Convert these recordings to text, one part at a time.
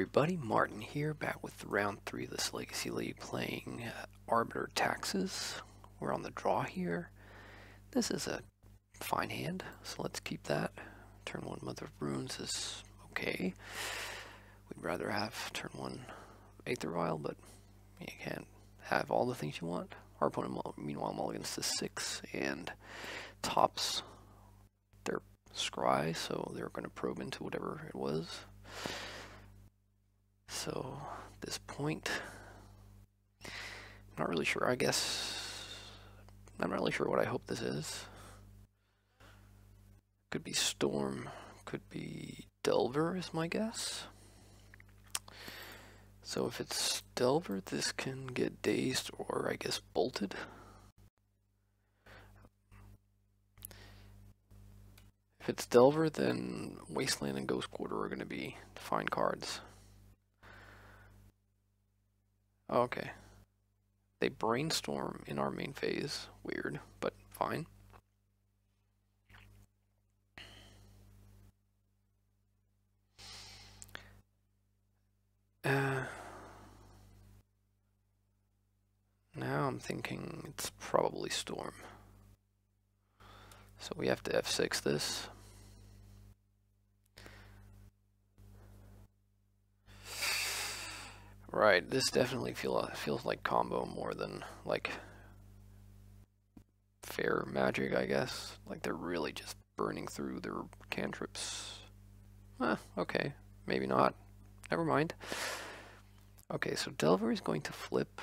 everybody, Martin here, back with round 3 of this Legacy League playing Arbiter Taxes. We're on the draw here. This is a fine hand, so let's keep that. Turn 1 Mother of Runes is okay. We'd rather have turn 1 Aether Vial, but you can't have all the things you want. Our opponent, meanwhile, mulligans to 6 and tops their scry, so they're going to probe into whatever it was. So, at this point, I'm not really sure. I'm not really sure what I hope this is. Could be Storm, could be Delver is my guess. So if it's Delver, this can get dazed or I guess bolted. If it's Delver, then Wasteland and Ghost Quarter are going to be fine cards. Okay. They brainstorm in our main phase. Weird, but fine. Now I'm thinking it's probably Storm. So we have to F6 this. Right, this definitely feels like combo more than like fair magic, I guess. Like they're really just burning through their cantrips. Okay, maybe not. Never mind. Okay, so Delver is going to flip.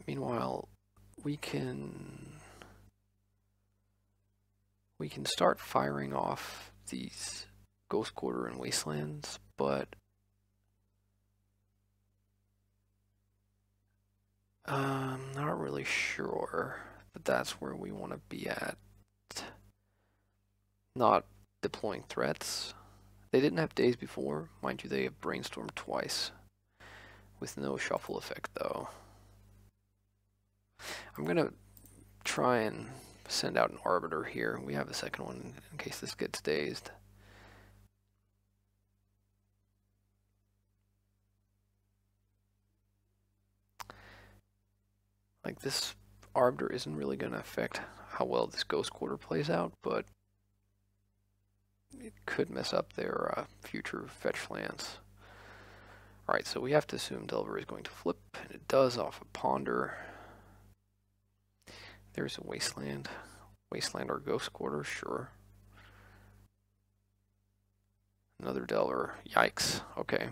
Meanwhile, we can start firing off these Ghost Quarter and Wastelands, but not really sure that that's where we want to be at. Not deploying threats. They didn't have days before. Mind you, they have brainstormed twice with no shuffle effect though. I'm gonna try and send out an Arbiter here. We have a second one in case this gets dazed. Like this Arbiter isn't really going to affect how well this Ghost Quarter plays out, but it could mess up their future fetch lands. Alright, so we have to assume Delver is going to flip, and it does off a Ponder. There's a Wasteland. Wasteland or Ghost Quarter, sure. Another Delver. Yikes. Okay.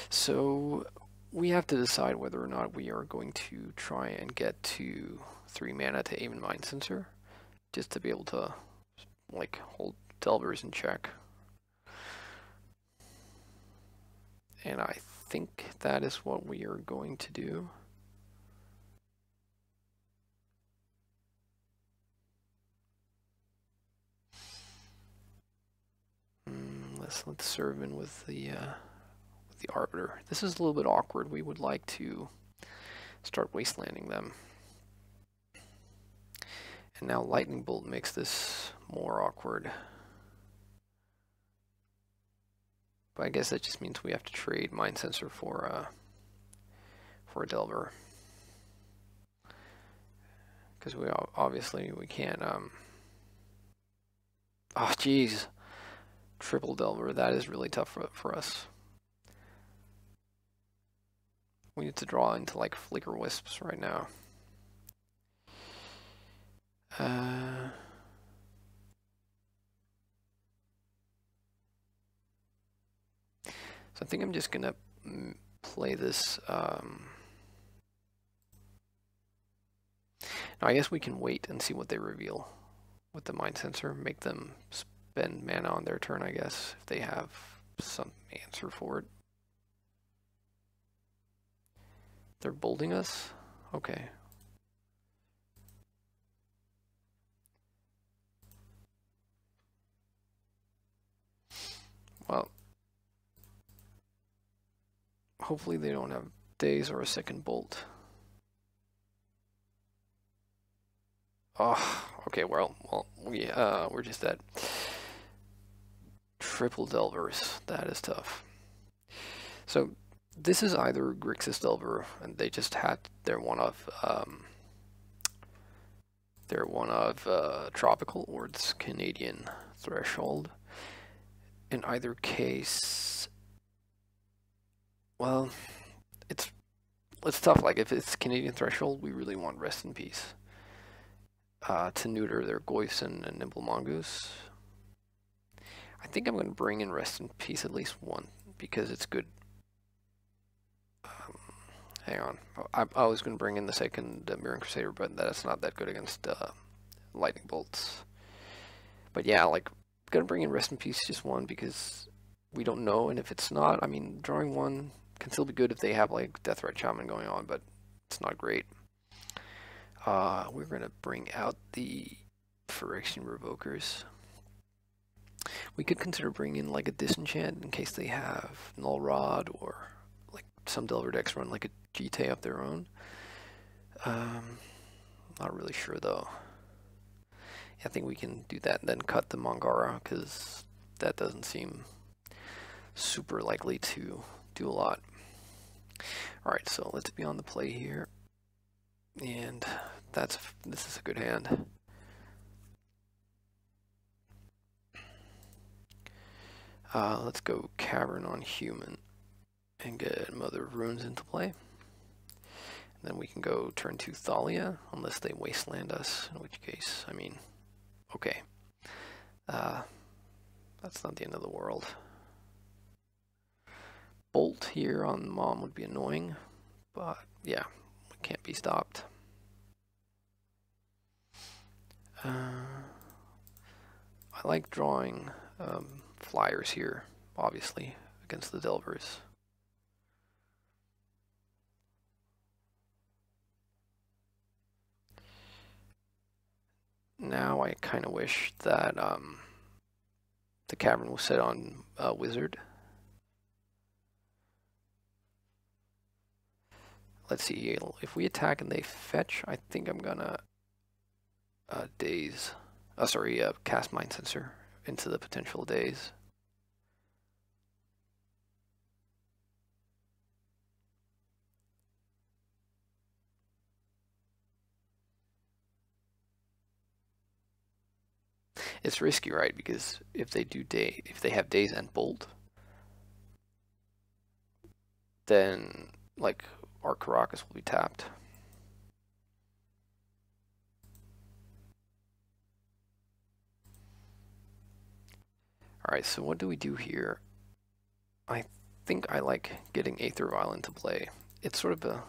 So we have to decide whether or not we are going to try and get to 3 mana to Aven Mind Sensor, just to be able to like hold Delvers in check. And I think that is what we are going to do. Let's serve in with the Arbiter. This is a little bit awkward. We would like to start wastelanding them. And now Lightning Bolt makes this more awkward. But I guess that just means we have to trade Mind Sensor for a Delver. Because we obviously we can't oh jeez. Triple Delver, that is really tough for us. We need to draw into like Flicker Wisps right now. So I think I'm just gonna play this. Now I guess we can wait and see what they reveal with the Mind Sensor. Make them spend mana on their turn, I guess, if they have some answer for it. They're bolting us? Okay. Well, hopefully they don't have days or a second bolt. Oh, okay, well, we're just at triple Delvers. That is tough. So this is either Grixis Delver, and they just had they're one of tropical, or it's Canadian Threshold. In either case, well, it's tough. Like if it's Canadian Threshold, we really want Rest in Peace to neuter their Goyson and Nimble Mongoose. I think I'm going to bring in Rest in Peace at least one because it's good. Hang on, I was going to bring in the second Mirren Crusader, but that's not that good against lightning bolts. But yeah, like, gonna bring in Rest in Peace just one because we don't know, and if it's not, I mean, drawing one can still be good if they have like Deathrite Shaman going on, but it's not great. We're gonna bring out the Phyrexian Revokers. We could consider bringing in like a Disenchant in case they have Null Rod, or like some Delver decks run like a GT of their own. Not really sure though. I think we can do that and then cut the Mangara because that doesn't seem super likely to do a lot. Alright, so let's be on the play here. And this is a good hand. Let's go Cavern on Human and get Mother of Runes into play. And then we can go turn 2 Thalia, unless they Wasteland us, in which case, I mean, okay. That's not the end of the world. Bolt here on Mom would be annoying, but yeah, it can't be stopped. I like drawing flyers here, obviously, against the Delvers. Now I kind of wish that the Cavern was set on Wizard. Let's see, if we attack and they fetch, I think I'm gonna cast Mind Sensor into the potential daze. It's risky, right? Because if they have daze and bolt, then like our Caracas will be tapped. Alright, so what do we do here? I think I like getting Aether Vial into play. It's sort of a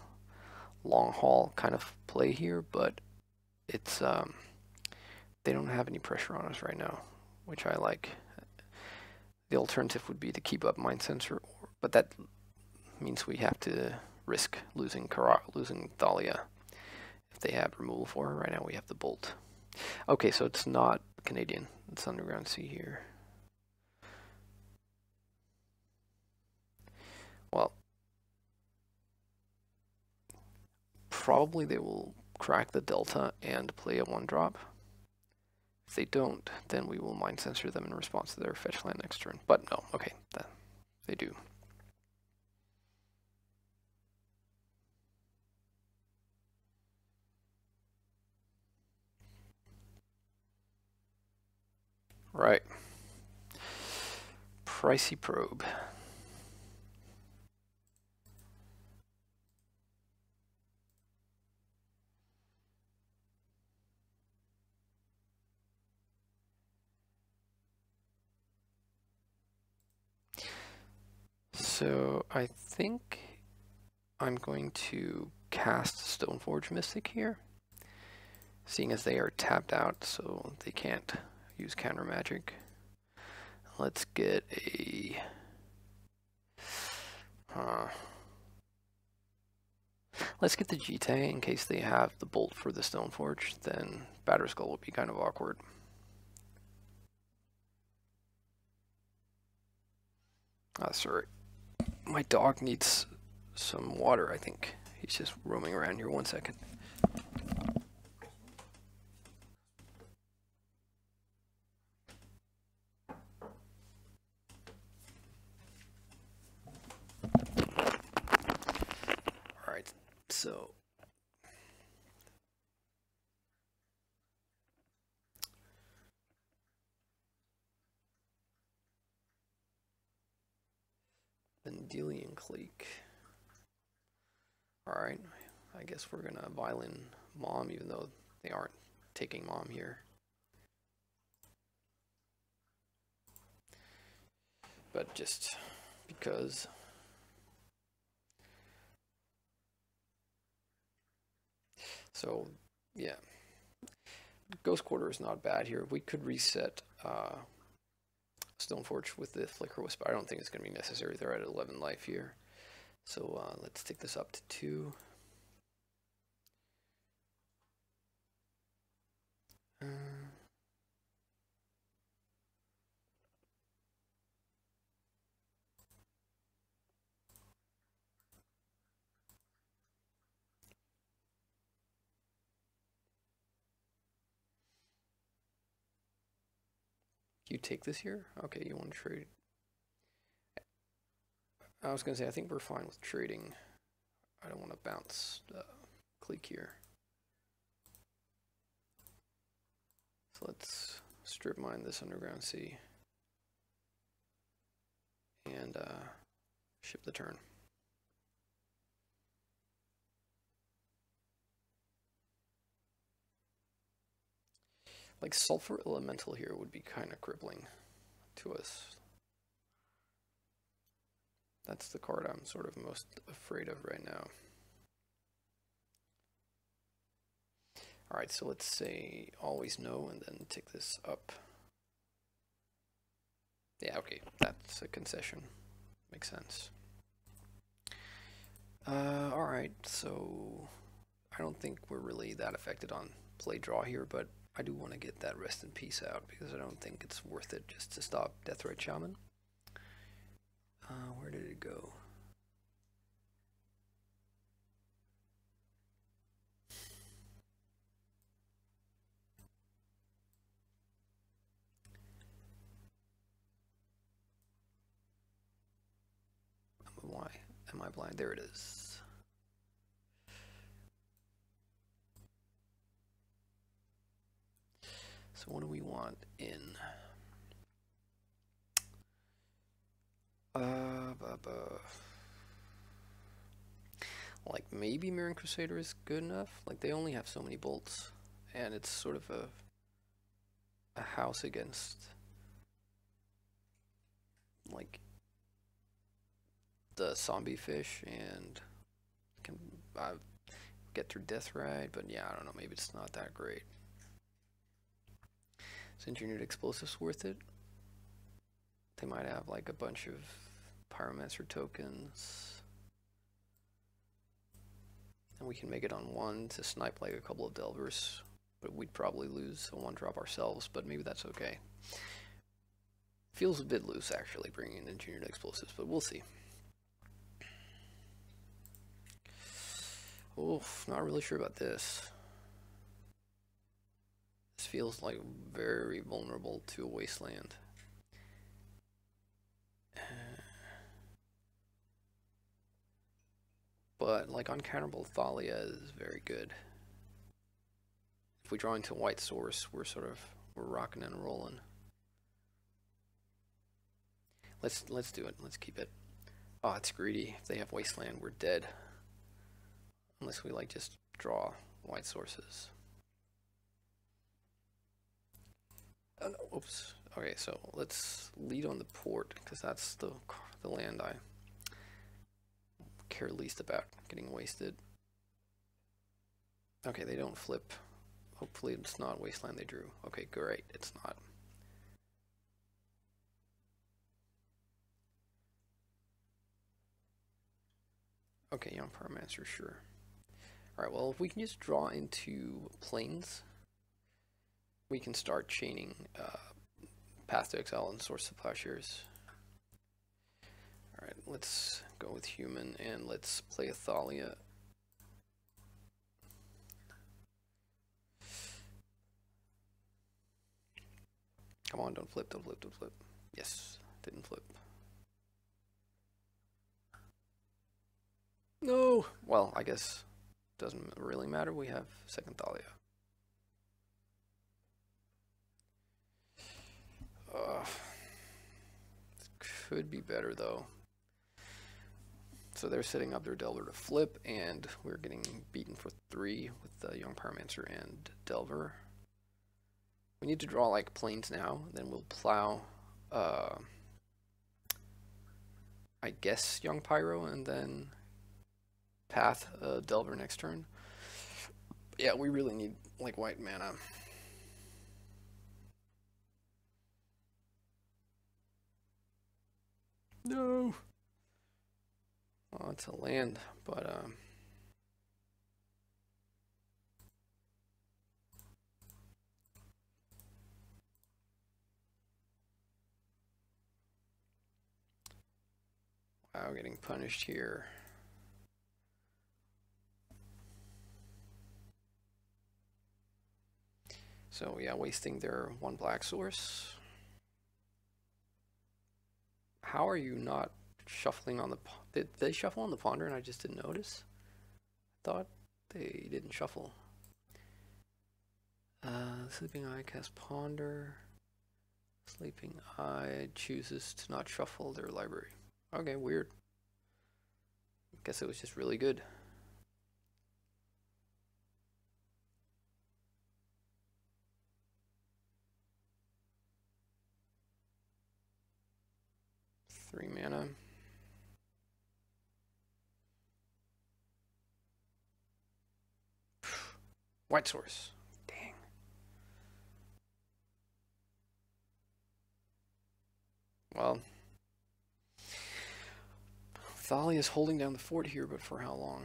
long haul kind of play here, but it's they don't have any pressure on us right now, which I like. The alternative would be to keep up Mind Sensor, but that means we have to risk losing Thalia if they have removal for her. Right now we have the Bolt. Okay, so it's not Canadian. It's Underground Sea here. Well, probably they will crack the Delta and play a 1-drop. If they don't, then we will Mind Sensor them in response to their fetch land next turn. But no, okay, they do. Right. Pricey Probe. So I think I'm going to cast Stoneforge Mystic here, seeing as they are tapped out, so they can't use counter magic. Let's get a let's get the Jite in case they have the Bolt for the Stoneforge. Then Batterskull would be kind of awkward. Sorry. My dog needs some water, I think. He's just roaming around here. 1 second. So Vendilion Clique. Alright, I guess we're gonna violin Mom, even though they aren't taking Mom here. But just because. So, yeah. Ghost Quarter is not bad here. We could reset Stoneforge with the Flicker Wisp. I don't think it's going to be necessary. They're at 11 life here. So let's take this up to 2. You take this here? Okay, you want to trade. I was going to say, I think we're fine with trading. I don't want to bounce clique here. So let's strip mine this Underground Sea. And ship the turn. Like Sulfur Elemental here would be kind of crippling to us. That's the card I'm sort of most afraid of right now. Alright, so let's say always no and then take this up. Yeah, okay, that's a concession. Makes sense. Alright, so I don't think we're really that affected on play draw here, but I do want to get that Rest in Peace out because I don't think it's worth it just to stop Deathrite Shaman. Where did it go? Why am I blind? There it is. So what do we want in? Like maybe Mirran Crusader is good enough. Like they only have so many bolts, and it's sort of a house against like the zombie fish and can get through Deathrite, but yeah, I don't know, maybe it's not that great. Is Engineered Explosives worth it? They might have like a bunch of Pyromancer tokens. And we can make it on 1 to snipe like a couple of Delvers, but we'd probably lose a 1-drop ourselves, but maybe that's okay. Feels a bit loose actually bringing in Engineered Explosives, but we'll see. Oof, not really sure about this. This feels like very vulnerable to a wasteland. But like uncounterable Thalia is very good. If we draw into white source, we're rocking and rolling. Let's do it. Let's keep it. Oh, it's greedy. If they have wasteland, we're dead. Unless we like just draw white sources. Oh, no, oops. Okay, so let's lead on the port because that's the land I care least about getting wasted. Okay, they don't flip. Hopefully it's not wasteland they drew. Okay, great. It's not. Okay, Young Pyromancer, sure. Alright, well, if we can just draw into planes, we can start chaining Path to Exile and Source of Plowshares. Alright, let's go with human and let's play a Thalia. Come on, don't flip, don't flip, don't flip. Yes, didn't flip. No! Well, I guess doesn't really matter. We have second Thalia. Could be better though. So they're setting up their Delver to flip, and we're getting beaten for 3 with the Young Pyromancer and Delver. We need to draw like planes now, then we'll plow, I guess, Young Pyro, and then path Delver next turn. Yeah, we really need like white mana. No. Oh, it's a land, but wow, getting punished here. So yeah, wasting their 1 black source. How are you not shuffling on the... Did they shuffle on the Ponder and I just didn't notice? I thought they didn't shuffle. Sleeping Eye casts Ponder. Sleeping Eye chooses to not shuffle their library. Okay, weird. Guess it was just really good. Three mana. White source. Dang. Well, Thalia is holding down the fort here, but for how long?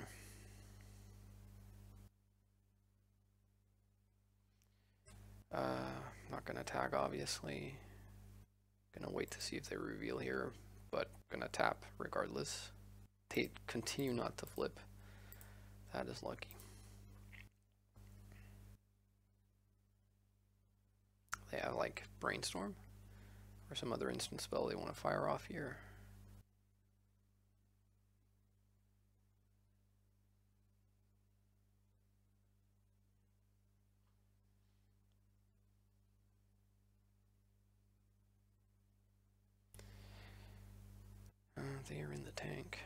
Not gonna attack, obviously. Gonna wait to see if they reveal here, but gonna tap regardless. They continue not to flip. That is lucky. They have like Brainstorm or some other instant spell they want to fire off here. They are in the tank.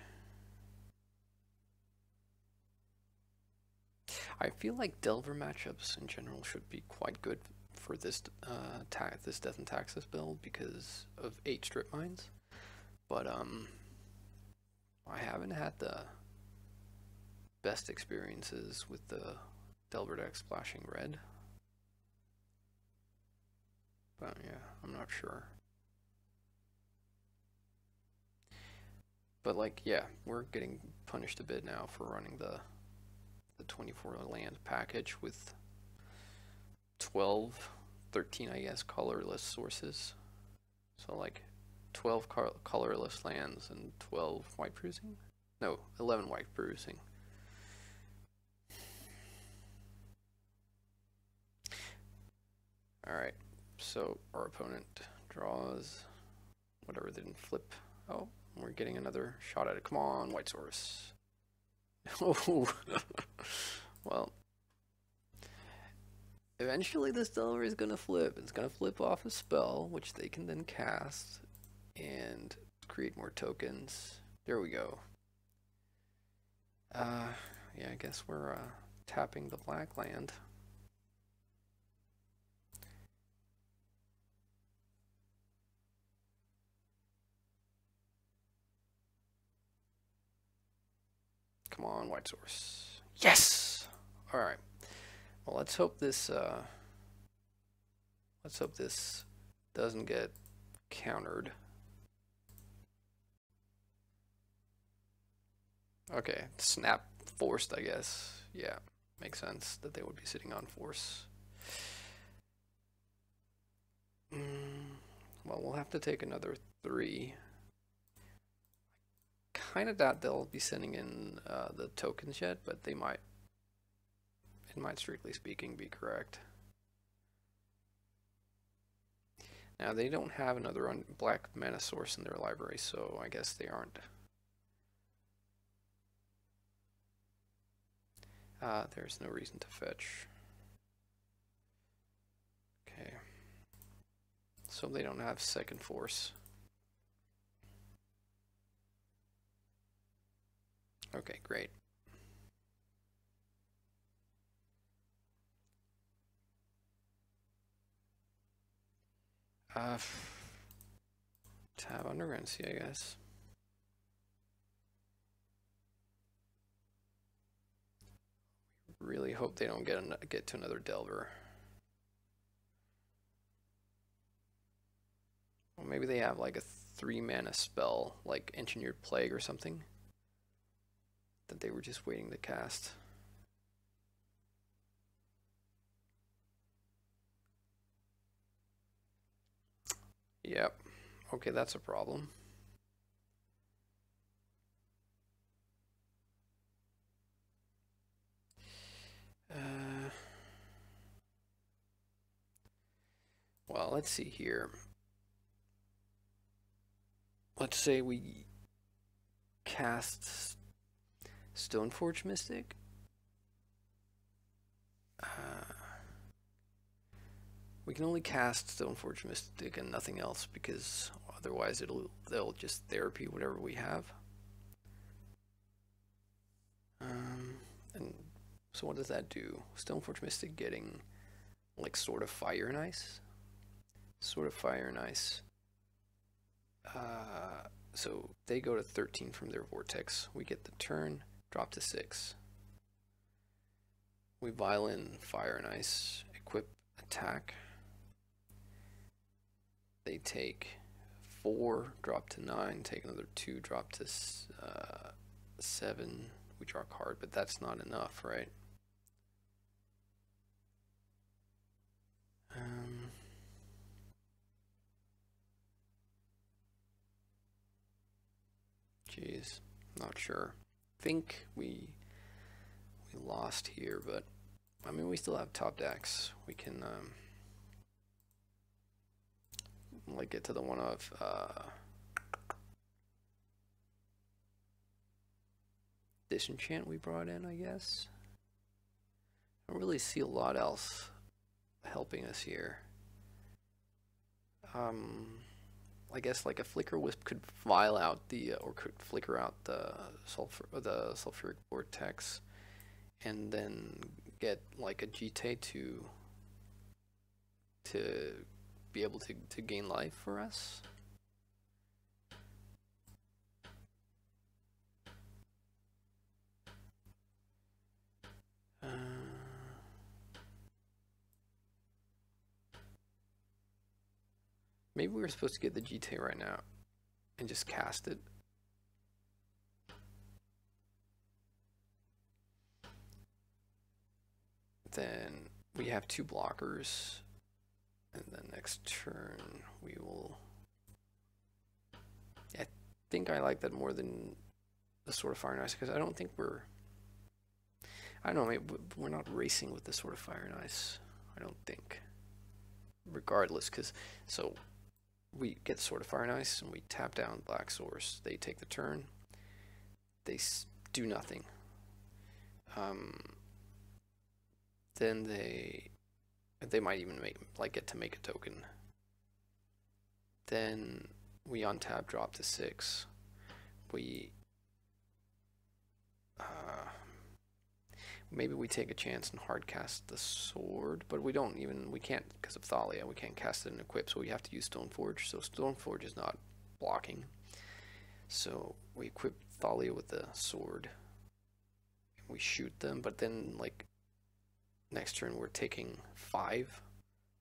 I feel like Delver matchups in general should be quite good for this this Death and Taxes build because of 8 strip mines, but I haven't had the best experiences with the Delver deck splashing red. But yeah, I'm not sure. But like, yeah, we're getting punished a bit now for running the 24 land package with 12, 13, I guess, colorless sources. So like 12 colorless lands and 12 white bruising? No, 11 white bruising. Alright, so our opponent draws whatever they didn't flip. Oh, we're getting another shot at it. Come on, white source. Oh, well, eventually this Delver is going to flip. It's going to flip off a spell, which they can then cast and create more tokens. There we go. Yeah, I guess we're tapping the black land. Come on, white source. Yes! Alright. Well, let's hope this doesn't get countered. Okay, snap forced, I guess. Yeah, makes sense that they would be sitting on force. Well, we'll have to take another 3. Kind of doubt they'll be sending in the tokens yet, but they might. It might, strictly speaking, be correct. Now, they don't have another black mana source in their library, so I guess they aren't. There's no reason to fetch. Okay. So they don't have second force. Okay, great. Tab underground sea, I guess. Really hope they don't get to another Delver. Well, maybe they have like a 3-mana spell, like Engineered Plague or something, that they were just waiting to cast. Yep. Okay, that's a problem. Well, let's see here. Let's say we cast Stoneforge Mystic. We can only cast Stoneforge Mystic and nothing else because otherwise they'll just therapy whatever we have. And so what does that do? Stoneforge Mystic getting like Sword of Fire and Ice? Sword of Fire and Ice. So they go to 13 from their Vortex. We get the turn, drop to 6. We Violin, Fire and Ice, equip, attack. They take 4, drop to 9, take another 2, drop to 7. We draw a card, but that's not enough, right? Jeez, not sure. Think we lost here, but I mean we still have top decks. We can like get to the one of Disenchant we brought in, I guess. I don't really see a lot else helping us here. I guess like a Flicker Wisp could vial out the or could flicker out the sulfuric vortex, and then get like a GT to be able to gain life for us. Maybe we were supposed to get the GT right now and just cast it. Then we have 2 blockers, and then next turn we will. I think I like that more than the Sword of Fire and Ice because I don't think we're. I don't know, maybe we're not racing with the Sword of Fire and Ice. I don't think. Regardless, because so we get Sword of Fire and Ice and we tap down Black Source. They take the turn. They do nothing. Then they might even get to make a token. Then we untap, drop to 6. We maybe we take a chance and hard cast the sword, but we can't because of Thalia. We can't cast it and equip, so we have to use Stoneforge. So Stoneforge is not blocking. So we equip Thalia with the sword. We shoot them, but then like next turn we're taking 5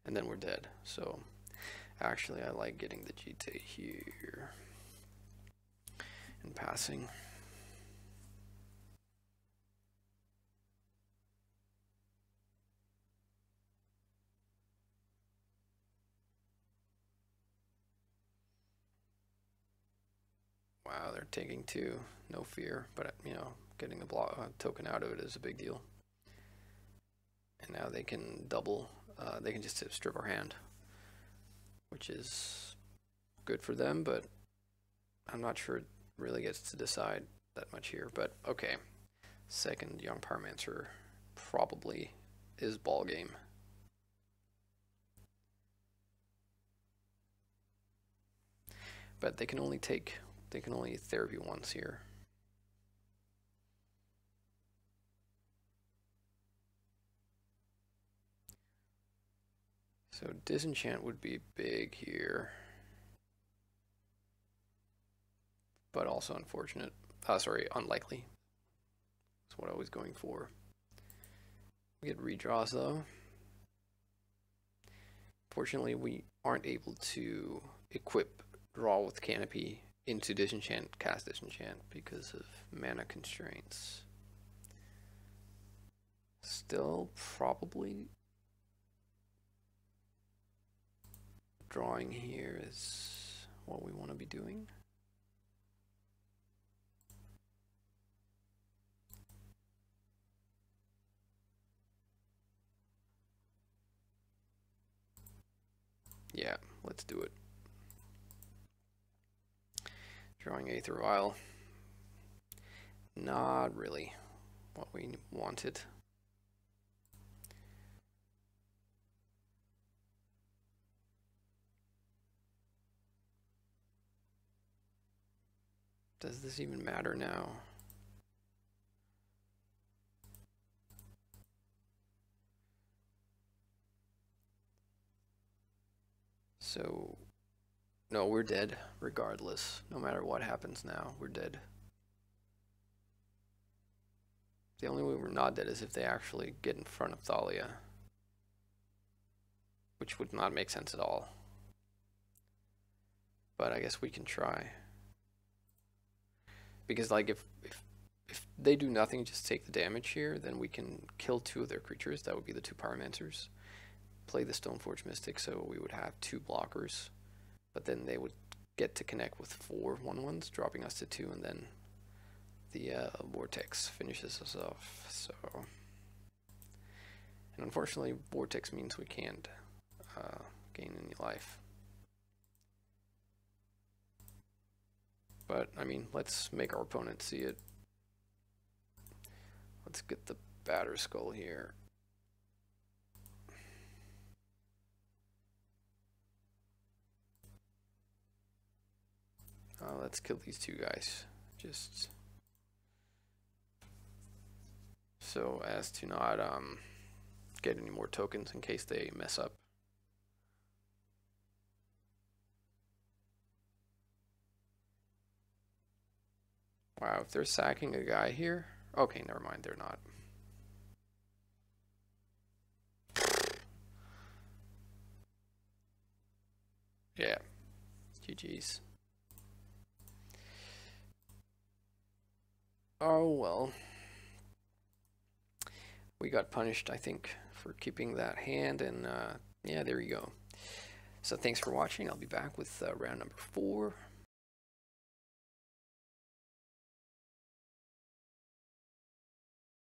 and then we're dead. So actually I like getting the GT here and passing. Wow, they're taking 2, no fear, but you know, getting a token out of it is a big deal. And now they can double, they can just strip our hand, which is good for them, but I'm not sure it really gets to decide that much here. But okay, second Young Pyromancer probably is ball game. But they can only therapy once here. So disenchant would be big here, but also unfortunate. Sorry, unlikely. That's what I was going for. We get redraws though. Fortunately, we aren't able to equip draw with canopy into disenchant, cast disenchant because of mana constraints. Still probably drawing here is what we want to be doing. Yeah, let's do it. Drawing Aether Vial. Not really what we wanted. Does this even matter now? So, no, we're dead regardless. No matter what happens now, we're dead. The only way we're not dead is if they actually get in front of Thalia, which would not make sense at all. But I guess we can try. Because like if they do nothing, just take the damage here, then we can kill 2 of their creatures. That would be the 2 Pyromancers. Play the Stoneforge Mystic, so we would have 2 blockers. But then they would get to connect with 4 1/1s, dropping us to 2, and then the Vortex finishes us off. So, and unfortunately, Vortex means we can't gain any life. But I mean, let's make our opponent see it. Let's get the Batter Skull here. Let's kill these 2 guys, just so as to not get any more tokens in case they mess up. Wow, if they're sacking a guy here, okay, never mind, they're not. Yeah, GG's. Oh well. We got punished, I think, for keeping that hand, and yeah, there you go. So thanks for watching. I'll be back with round number 4.